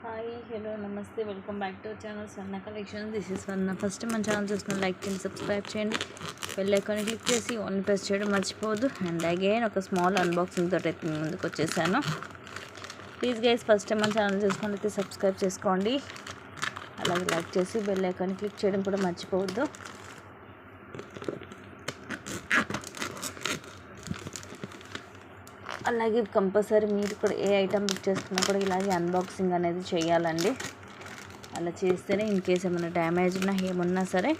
Hi hello నమస్తే welcome back to channel Swarna collections. This is Swarna. First మన channel చూస్తున్న like చేయండి, subscribe చేయండి, బెల్ ఐకాన్ క్లిక్ చేసి ఆన్ ప్రెస్ చేయడం మర్చిపోవద్దు. అండ్ అగైన్ ఒక స్మాల్ అన్బాక్సింగ్ తోటి అయితే మీ ముందుకు వచ్చేసాను. ప్లీజ్ గైస్ ఫస్ట్ టైం మన ఛానల్ చూసుకున్నట్లయితే సబ్స్క్రైబ్ చేసుకోండి, అలాగే లైక్ చేసి బెల్ ఐకాన్ క్లిక్ చేయడం కూడా మర్చిపోవద్దు. అలాగే కంపల్సరీ మీరు కూడా ఏ ఐటమ్ బుక్ చేసుకున్నా కూడా ఇలాగే అన్బాక్సింగ్ అనేది చేయాలండి. అలా చేస్తేనే ఇన్ కేస్ ఏమైనా డ్యామేజ్ ఉన్నా ఏమున్నా సరే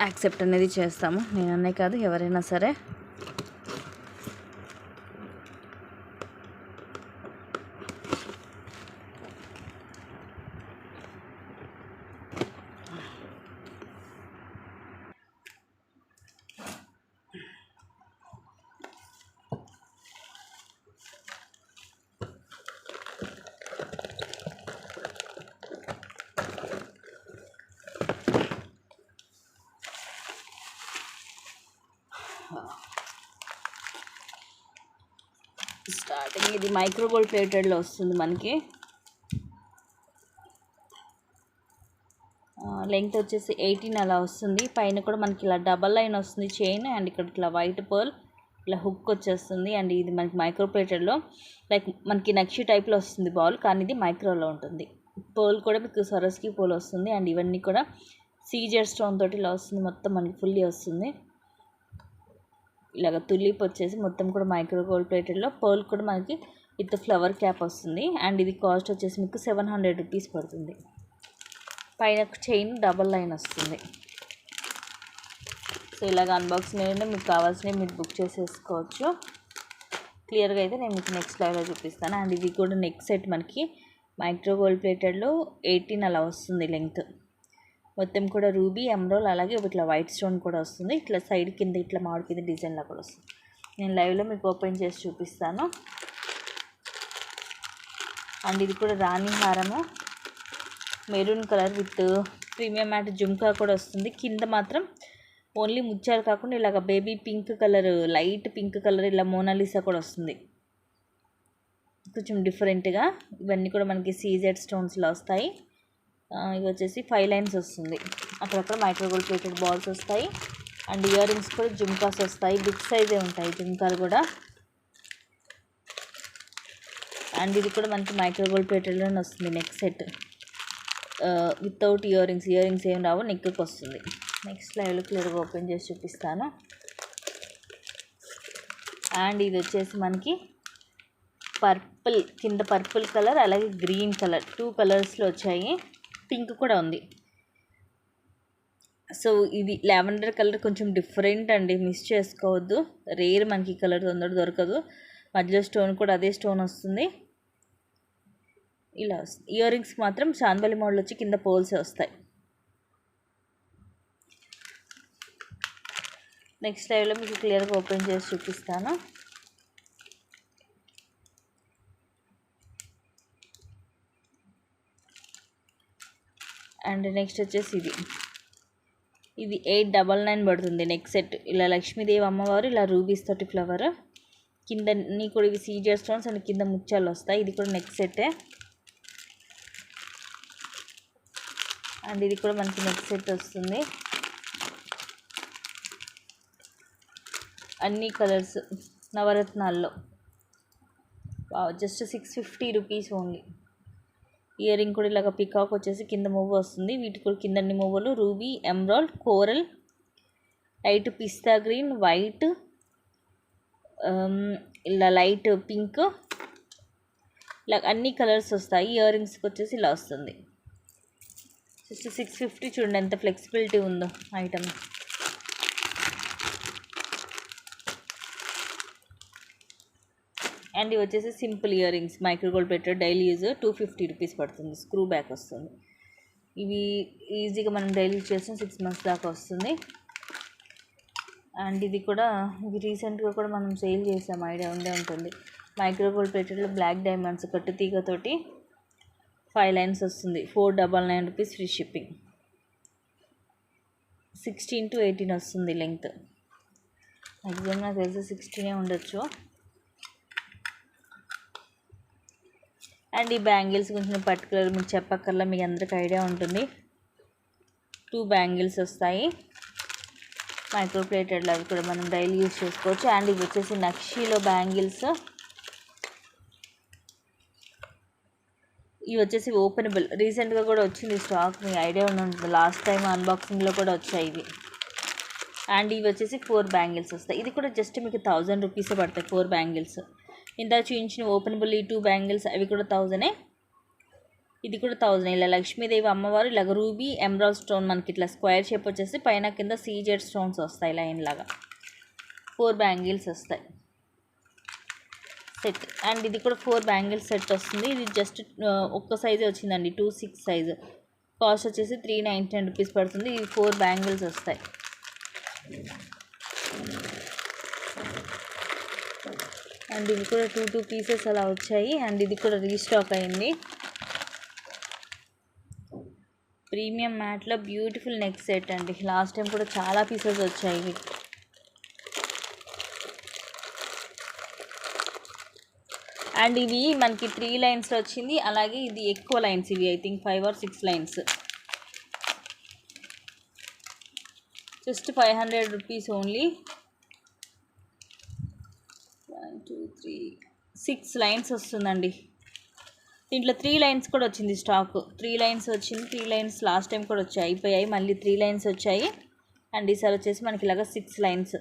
యాక్సెప్ట్ అనేది చేస్తాము. నేననే కాదు, ఎవరైనా సరే. స్టార్టింగ్ ఇది మైక్రో గోల్డ్ ప్లేటెడ్లో వస్తుంది మనకి. లెంగ్త్ వచ్చేసి 18 అలా వస్తుంది. పైన కూడా మనకి ఇలా డబల్ లైన్ వస్తుంది చైన్, అండ్ ఇక్కడ ఇట్లా వైట్ పర్ల్ ఇలా హుక్ వచ్చేస్తుంది. అండ్ ఇది మనకి మైక్రో ప్లేటెడ్లో లైక్ మనకి నక్షి టైప్లో వస్తుంది బాల్, కానీ ఇది మైక్రోలో ఉంటుంది. పర్ల్ కూడా మీకు సరస్కి పర్ల్ వస్తుంది. అండ్ ఇవన్నీ కూడా సీజర్ స్టోన్ తోటి ఇలా వస్తుంది, మొత్తం మనకి ఫుల్లీ వస్తుంది. ఇలాగ తులిప్ వచ్చేసి మొత్తం కూడా మైక్రో గోల్డ్ ప్లేటెడ్లో. పర్ల్ కూడా మనకి విత్ ఫ్లవర్ క్యాప్ వస్తుంది. అండ్ ఇది కాస్ట్ వచ్చేసి మీకు 700 రూపీస్ పడుతుంది. పైన చైన్ డబల్ లైన్ వస్తుంది. సో ఇలాగ అన్బాక్సింగ్ ఏంటంటే మీకు కావాల్సినవి మీరు బుక్ చేసేసుకోవచ్చు. క్లియర్గా అయితే నేను మీకు నెక్స్ట్ లైవ్లో చూపిస్తాను. అండ్ ఇది కూడా నెక్ సెట్ మనకి మైక్రో గోల్డ్ ప్లేటెడ్లో 18 అలా వస్తుంది లెంగ్త్. మొత్తం కూడా రూబీ, ఎమరాల్డ్, అలాగే ఇట్లా వైట్ స్టోన్ కూడా వస్తుంది. ఇట్లా సైడ్ కింద ఇట్లా మామిడి కింద డిజైన్లా కూడా వస్తుంది. నేను లైవ్లో మీకు ఓపెన్ చేసి చూపిస్తాను. అండ్ ఇది కూడా రాణి హారము, maroon colour with premium matte jhumka కూడా వస్తుంది. కింద మాత్రం ఓన్లీ ముత్యాలు కాకుండా ఇలాగ baby pink colour, light pink colour ఇలా మోనాలిసా కూడా వస్తుంది, కొంచెం డిఫరెంట్గా. ఇవన్నీ కూడా మనకి సీజెడ్ స్టోన్స్లో వస్తాయి. ఇవి వచ్చేసి 5 లైన్స్ వస్తుంది. అక్కడక్కడ మైక్రో గోల్డ్ ప్లేటెడ్ బాల్స్ వస్తాయి. అండ్ ఇయర్ రింగ్స్ కూడా జుమ్కాస్ వస్తాయి, బిగ్ సైజే ఉంటాయి జుమ్కాలు కూడా. అండ్ ఇది కూడా మనకి మైక్రో గోల్డ్ ప్లేటెడ్లోనే వస్తుంది neck set without ear rings ఏం రావు, నెక్కి వస్తుంది. నెక్స్ట్ లైవ్లో క్లియర్గా ఓపెన్ చేసి చూపిస్తాను. అండ్ ఇది వచ్చేసి మనకి పర్పుల్, కింద పర్పుల్ కలర్ అలాగే గ్రీన్ కలర్ 2 కలర్స్లో వచ్చాయి. పింక్ కూడా ఉంది. సో ఇది లావెండర్ కలర్ కొంచెం డిఫరెంట్ అండి, మిస్ చేసుకోవద్దు. రేర్ మనకి కలర్ తొందర దొరకదు. మధ్యలో స్టోన్ కూడా అదే స్టోన్ వస్తుంది. ఇలా వస్తుంది. ఇయర్ రింగ్స్ మాత్రం చాందబలి మోడల్ వచ్చి కింద పోల్సే వస్తాయి. నెక్స్ట్ లైవ్లో మీకు క్లియర్గా ఓపెన్ చేసి చూపిస్తాను. అండ్ నెక్స్ట్ వచ్చేసి ఇది 899 పడుతుంది నెక్ సెట్. ఇలా లక్ష్మీదేవి అమ్మవారు, ఇలా రూబీస్ తోటి ఫ్లవర్, కింద నీ కూడా ఇవి సీజర్ స్టోన్స్ అండ్ కింద ముత్యాలు వస్తాయి. ఇది కూడా నెక్ సెట్టే. అండ్ ఇది కూడా మనకి నెక్ సెట్ వస్తుంది. అన్ని కలర్స్ నవరత్నాల్లో. Just 650 rupees only. Earring కూడా ఇలాగ పికాక్ వచ్చేసి కింద మూవ్ వస్తుంది. వీటి కూడా కిందన్ని మూవలు ruby, emerald, coral, light pista green, white, ఇలా లైట్ పింక్, ఇలా అన్ని కలర్స్ వస్తాయి. ఇయర్ రింగ్స్కి వచ్చేసి ఇలా వస్తుంది. జస్ట్ 650. చూడండి ఎంత ఫ్లెక్సిబిలిటీ ఉందో ఐటమ్. అండ్ ఇవి వచ్చేసి simple ear rings micro gold plated daily use 250 rupees పడుతుంది. స్క్రూ బ్యాక్ వస్తుంది. ఇవి ఈజీగా మనం డైలీ చేసిన 6 months దాకా వస్తుంది. అండ్ ఇది కూడా ఇవి రీసెంట్గా కూడా మనం సేల్ చేసాం, ఐడియా ఉండే ఉంటుంది. మైక్రో గోల్డ్ ప్లేటెడ్లో బ్లాక్ డైమండ్స్ కట్టు తీగతోటి 5 లైన్స్ వస్తుంది. 499 రూపీస్ ఫ్రీ షిప్పింగ్. 16 to 18 వస్తుంది లెంగ్త్. మ్యాక్సిమం నాకు తెలిసి 16 ఉండొచ్చు. అండ్ ఈ బ్యాంగిల్స్ గురించి పర్టికులర్ మీకు చెప్పక్కర్లా, మీకు అందరికి ఐడియా ఉంటుంది. 2 బ్యాంగిల్స్ వస్తాయి, మైక్రో ప్లేటెడ్లో, అవి కూడా మనం డైలీ యూజ్ చేసుకోవచ్చు. అండ్ ఇవి వచ్చేసి నక్షీలో బ్యాంగిల్స్. ఇవి వచ్చేసి ఓపెనబుల్, రీసెంట్గా కూడా వచ్చింది స్టాక్, మీకు ఐడియా ఉంటుంది, లాస్ట్ టైం అన్బాక్సింగ్లో కూడా వచ్చాయి ఇవి. అండ్ ఇవి వచ్చేసి 4 బ్యాంగిల్స్ వస్తాయి. ఇది కూడా జస్ట్ మీకు 1000 రూపీస్ పడతాయి 4 బ్యాంగిల్స్. ఇంత చూపించిన ఓపెనబుల్ ఈ 2 బ్యాంగిల్స్ అవి కూడా 1000. ఇది కూడా 1000. ఇలా లక్ష్మీదేవి అమ్మవారు ఇలాగ రూబీ ఎమరాల్డ్ స్టోన్ మనకి ఇట్లా స్క్వేర్ షేప్ వచ్చేసి పైన కింద సీజెడ్ స్టోన్స్ వస్తాయి లైన్ లాగా. 4 బ్యాంగిల్స్ వస్తాయి సెట్. అండ్ ఇది కూడా 4 బ్యాంగిల్స్ సెట్ వస్తుంది. ఇది జస్ట్ ఒక్క సైజే వచ్చిందండి, 2/6 సైజు. కాస్ట్ వచ్చేసి 399 రూపీస్ పడుతుంది. ఇది 4 బ్యాంగిల్స్ వస్తాయి. అండ్ ఇవి కూడా 2 పీసెస్ అలా వచ్చాయి. అండ్ ఇది కూడా రీస్టాక్ అయింది. ప్రీమియం మ్యాట్లో బ్యూటిఫుల్ నెక్ సెట్ అండి. లాస్ట్ టైం కూడా చాలా పీసెస్ వచ్చాయి. అండ్ ఇవి మనకి 3 లైన్స్లో వచ్చింది. అలాగే ఇది ఎక్కువ లైన్స్, ఇవి I think 5 or 6 lines. Just 500 rupees only. 1 2 3 6 lines వస్తుందండి. దీంట్లో 3 లైన్స్ కూడా వచ్చింది స్టాక్. 3 లైన్స్ వచ్చింది. 3 లైన్స్ లాస్ట్ టైం కూడా వచ్చాయి, అయిపోయాయి. మళ్ళీ 3 లైన్స్ వచ్చాయి. అండ్ ఈసారి వచ్చేసి మనకి ఇలాగ 6 లైన్స్.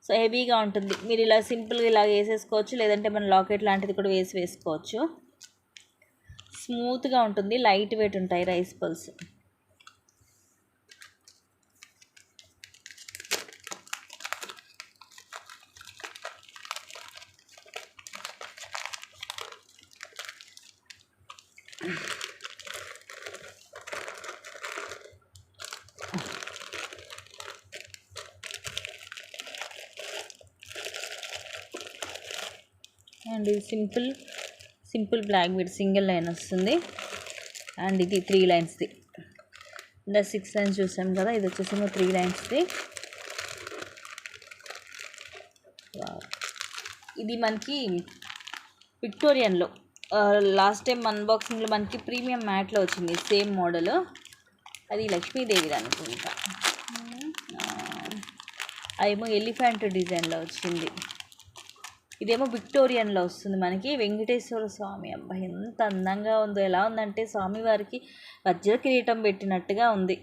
సో హెవీగా ఉంటుంది. మీరు ఇలా సింపుల్గా ఇలా వేసేసుకోవచ్చు, లేదంటే మన లాకెట్ లాంటిది కూడా వేసుకోవచ్చు. స్మూత్గా ఉంటుంది, లైట్ వెయిట్ ఉంటాయి రైస్ పల్స్. అండ్ ఇది simple black bead single line వస్తుంది. అండ్ ఇది 3 లైన్స్ది. ఇందా 6 లైన్స్ చూసాం కదా, ఇది వచ్చేసి 3 లైన్స్ది. ఇది మనకి విక్టోరియన్లో లాస్ట్ టైం అన్బాక్సింగ్లో మనకి ప్రీమియం మ్యాట్లో వచ్చింది సేమ్ మోడల్. అది లక్ష్మీదేవిది అనుకుంటా. అదేమో ఎలిఫెంట్ డిజైన్లో వచ్చింది. ఇదేమో విక్టోరియన్లో వస్తుంది మనకి. వెంకటేశ్వర స్వామి, అబ్బా ఎంత అందంగా ఉందో. ఎలా ఉందంటే స్వామివారికి వజ్ర కిరీటం పెట్టినట్టుగా ఉంది.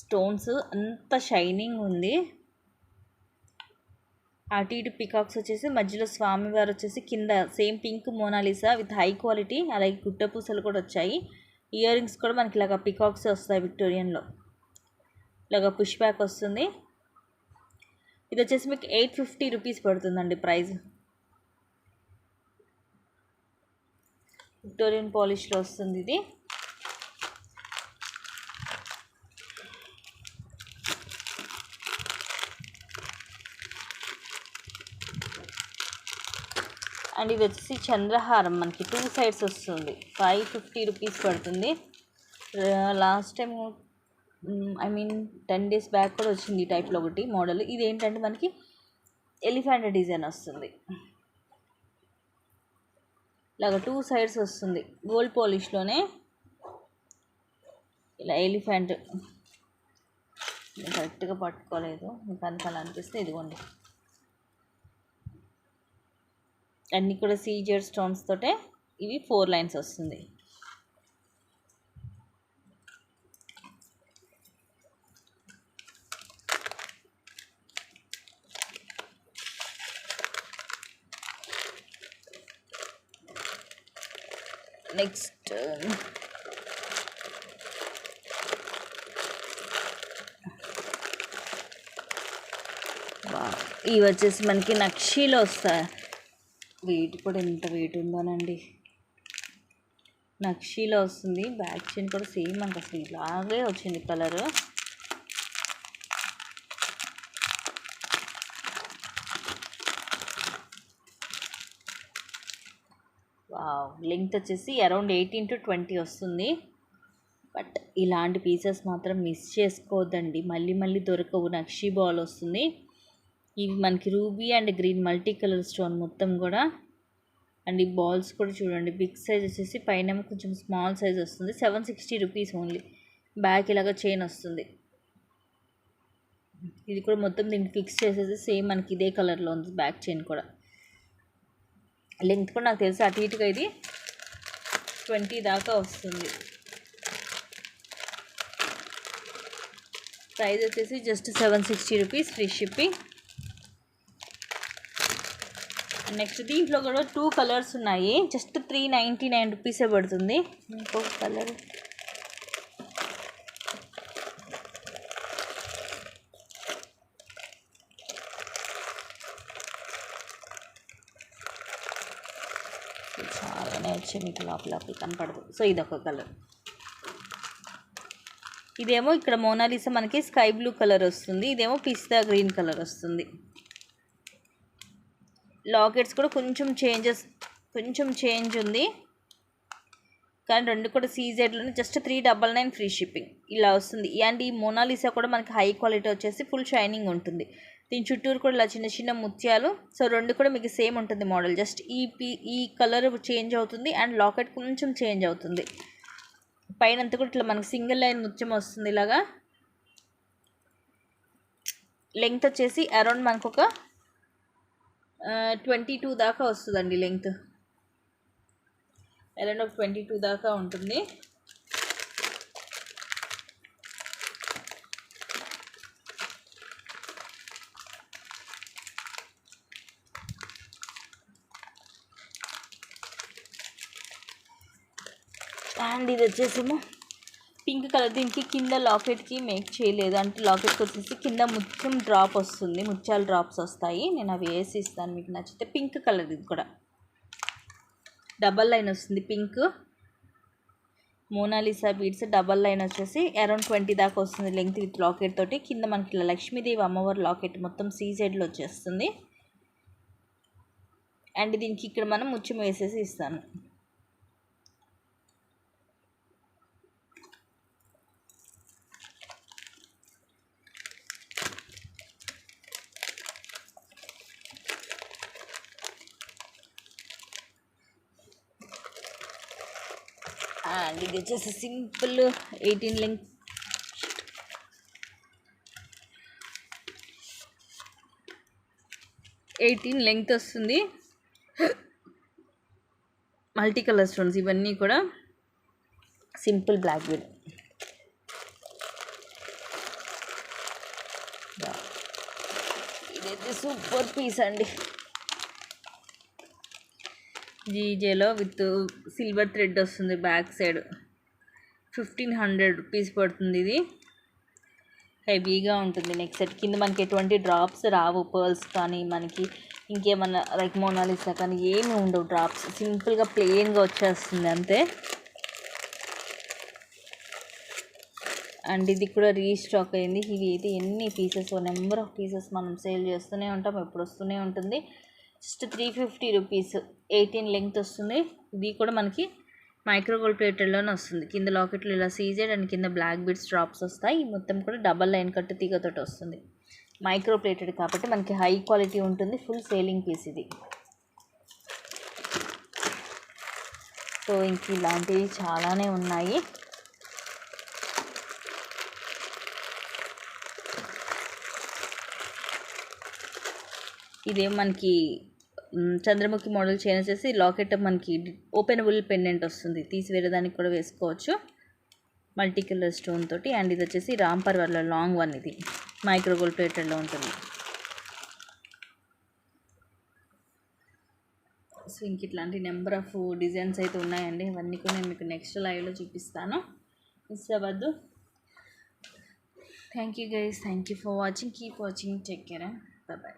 స్టోన్స్ అంత షైనింగ్ ఉంది. అటు ఇటు పికాక్స్ వచ్చేసి, మధ్యలో స్వామివారు వచ్చేసి, కింద same pink Mona Lisa with high quality. అలాగే గుట్టపూసలు కూడా వచ్చాయి. ఇయర్ రింగ్స్ కూడా మనకి ఇలాగ పికాక్స్ వస్తాయి విక్టోరియన్లో. ఇలాగ పుష్ బ్యాక్ వస్తుంది. ఇది వచ్చేసి మీకు 850 రూపీస్ పడుతుందండి ప్రైస్. విక్టోరియన్ పాలిష్లో వస్తుంది ఇది. అండ్ ఇది వచ్చేసి చంద్రహారం మనకి 2 సైడ్స్ వస్తుంది. 550 రూపీస్ పడుతుంది. Last time I mean 10 days back కూడా వచ్చింది ఈ టైప్లో ఒకటి మోడల్. ఇది ఏంటంటే మనకి ఎలిఫెంట్ డిజైన్ వస్తుంది. ఇలాగ 2 సైడ్స్ వస్తుంది. గోల్డ్ పాలిష్లోనే ఇలా ఎలిఫెంట్. కరెక్ట్గా పట్టుకోలేదు, మీకు అంత అనిపిస్తే ఇదిగోండి. అన్నీ కూడా సీజెడ్ స్టోన్స్ తోటే. ఇవి 4 లైన్స్ వస్తుంది. నెక్స్ట్ ఇవి వచ్చేసి మనకి నక్షీలో వస్తాయి. వెయిట్ కూడా ఎంత వెయిట్ ఉందోనండి. నక్షీలో వస్తుంది. బ్యాక్ చైన్ కూడా సేమ్ మనకు అసలు ఇలాగే వచ్చింది కలర్. లెంగ్త్ వచ్చేసి అరౌండ్ 18 to 20 వస్తుంది. బట్ ఇలాంటి పీసెస్ మాత్రం మిస్ చేసుకోవద్దండి, మళ్ళీ మళ్ళీ దొరకవు. నక్షీ బాల్ వస్తుంది. ఇవి మనకి ruby and green multi colour stone మొత్తం కూడా. అండ్ ఈ బాల్స్ కూడా చూడండి, బిగ్ సైజ్ వచ్చేసి పైన కొంచెం స్మాల్ సైజ్ వస్తుంది. 760 రూపీస్ ఓన్లీ. బ్యాక్ ఇలాగ చైన్ వస్తుంది. ఇది కూడా మొత్తం దీన్ని ఫిక్స్ చేసేసి సేమ్ మనకి ఇదే కలర్లో ఉంది బ్యాక్ చైన్ కూడా. లెంత్ కూడా నాకు తెలిసి అటు ఇటుగా ఇది 20 దాకా వస్తుంది. ప్రైస్ వచ్చేసి just 760 rupees, free shipping. Next దీంట్లో కూడా 2 కలర్స్ ఉన్నాయి. జస్ట్ 399 రూపీసే పడుతుంది. ఇంకొక కలర్ చాలానే వచ్చాయి, మీకు లోపల కనపడదు. సో ఇదొక కలర్. ఇదేమో ఇక్కడ మోనాలిసా మనకి స్కై బ్లూ కలర్ వస్తుంది. ఇదేమో పిస్తా గ్రీన్ కలర్ వస్తుంది. లాకెట్స్ కూడా కొంచెం చేంజ్ ఉంది, కానీ రెండు కూడా సీజెడ్లోనే. జస్ట్ 399 ఫ్రీ షిప్పింగ్ ఇలా వస్తుంది. అండ్ ఈ మోనాలిసా కూడా మనకి హై క్వాలిటీ వచ్చేసి ఫుల్ షైనింగ్ ఉంటుంది. దీని చుట్టూరు కూడా ఇలా చిన్న చిన్న ముత్యాలు. సో రెండు కూడా మీకు సేమ్ ఉంటుంది మోడల్. జస్ట్ ఈ కలర్ చేంజ్ అవుతుంది అండ్ లాకెట్ కొంచెం చేంజ్ అవుతుంది. పైన అంతా కూడా ఇట్లా మనకి సింగిల్ లైన్ ముత్యం వస్తుంది ఇలాగా. లెంగ్త్ వచ్చేసి అరౌండ్ మనకు ఒక 22 దాకా వస్తుందండి. లెంగ్త్ అరౌండ్ ఒక 22 దాకా ఉంటుంది. అండ్ ఇది వచ్చేసేమో పింక్ కలర్. దీనికి కింద లాకెట్కి మేక్ చేయలేదు, అంటే లాకెట్కి వచ్చేసి కింద ముత్యం డ్రాప్ వస్తుంది, ముత్యాల డ్రాప్స్ వస్తాయి. నేను అవి వేసి ఇస్తాను మీకు నచ్చితే. పింక్ కలర్, ఇది కూడా డబల్ లైన్ వస్తుంది. Pink Mona Lisa beads double line వచ్చేసి అరౌండ్ 20 దాకా వస్తుంది లెంగ్త్ విత్ లాకెట్ తోటి. కింద మనకి ఇలా లక్ష్మీదేవి అమ్మవారి లాకెట్ మొత్తం సీజెడ్లో వచ్చేస్తుంది. అండ్ దీనికి ఇక్కడ మనం ముత్యం వేసేసి ఇస్తాను. అండ్ ఇది వచ్చేసి సింపుల్ 18 లెంగ్త్, 18 లెంగ్త్ వస్తుంది. మల్టీ కలర్ స్టోన్స్ ఇవన్నీ కూడా. Simple black bead. ఇదైతే సూపర్ పీస్ అండి. జీజేలో విత్ సిల్వర్ థ్రెడ్ వస్తుంది బ్యాక్ సైడ్. 1500 రూపీస్ పడుతుంది. ఇది హెవీగా ఉంటుంది. నెక్స్ట్ సెట్ కింద మనకి ఎటువంటి డ్రాప్స్ రావు, పర్ల్స్ కానీ మనకి ఇంకేమన్నా లైక్ మోనాలిసా కానీ ఏమి ఉండవు డ్రాప్స్. సింపుల్గా ప్లెయిన్గా వచ్చేస్తుంది అంతే. అండ్ ఇది కూడా రీస్టాక్ అయింది. ఇది అయితే ఎన్ని పీసెస్, నెంబర్ ఆఫ్ పీసెస్ మనం సేల్ చేస్తూనే ఉంటాం, ఎప్పుడు వస్తూనే ఉంటుంది. జస్ట్ 350 రూపీస్, 18 లెంగ్త్ వస్తుంది. ఇది కూడా మనకి మైక్రోగోల్డ్ ప్లేటెడ్లోనే వస్తుంది. కింద లాకెట్లు ఇలా సీజెడ్ అండ్ కింద బ్లాక్ బీడ్స్ డ్రాప్స్ వస్తాయి. మొత్తం కూడా డబల్ లైన్ కట్టు తీగతోటి వస్తుంది. మైక్రో ప్లేటెడ్ కాబట్టి మనకి హై క్వాలిటీ ఉంటుంది. ఫుల్ సేలింగ్ పీస్ ఇది. సో ఇంక ఇలాంటివి చాలానే ఉన్నాయి. ఇదేం మనకి చంద్రముఖి మోడల్ చైన్ వచ్చేసి లాకెట్ మనకి ఓపెనబుల్ పెండెంట్ వస్తుంది, తీసి వేరే దానికి కూడా వేసుకోవచ్చు మల్టీ కలర్ స్టోన్ తోటి. అండ్ ఇది వచ్చేసి రాంపర్ వాళ్ళ లాంగ్ వన్, ఇది మైక్రోగోల్డ్ ప్లేటెడ్లో ఉంటుంది. సో ఇంక ఇట్లాంటి నెంబర్ ఆఫ్ డిజైన్స్ అయితే ఉన్నాయండి. అవన్నీ కూడా నేను మీకు నెక్స్ట్ లైవ్లో చూపిస్తాను, మిస్ అవ్వద్దు. Thank you guys, thank you for watching. Keep watching, take care, bye bye.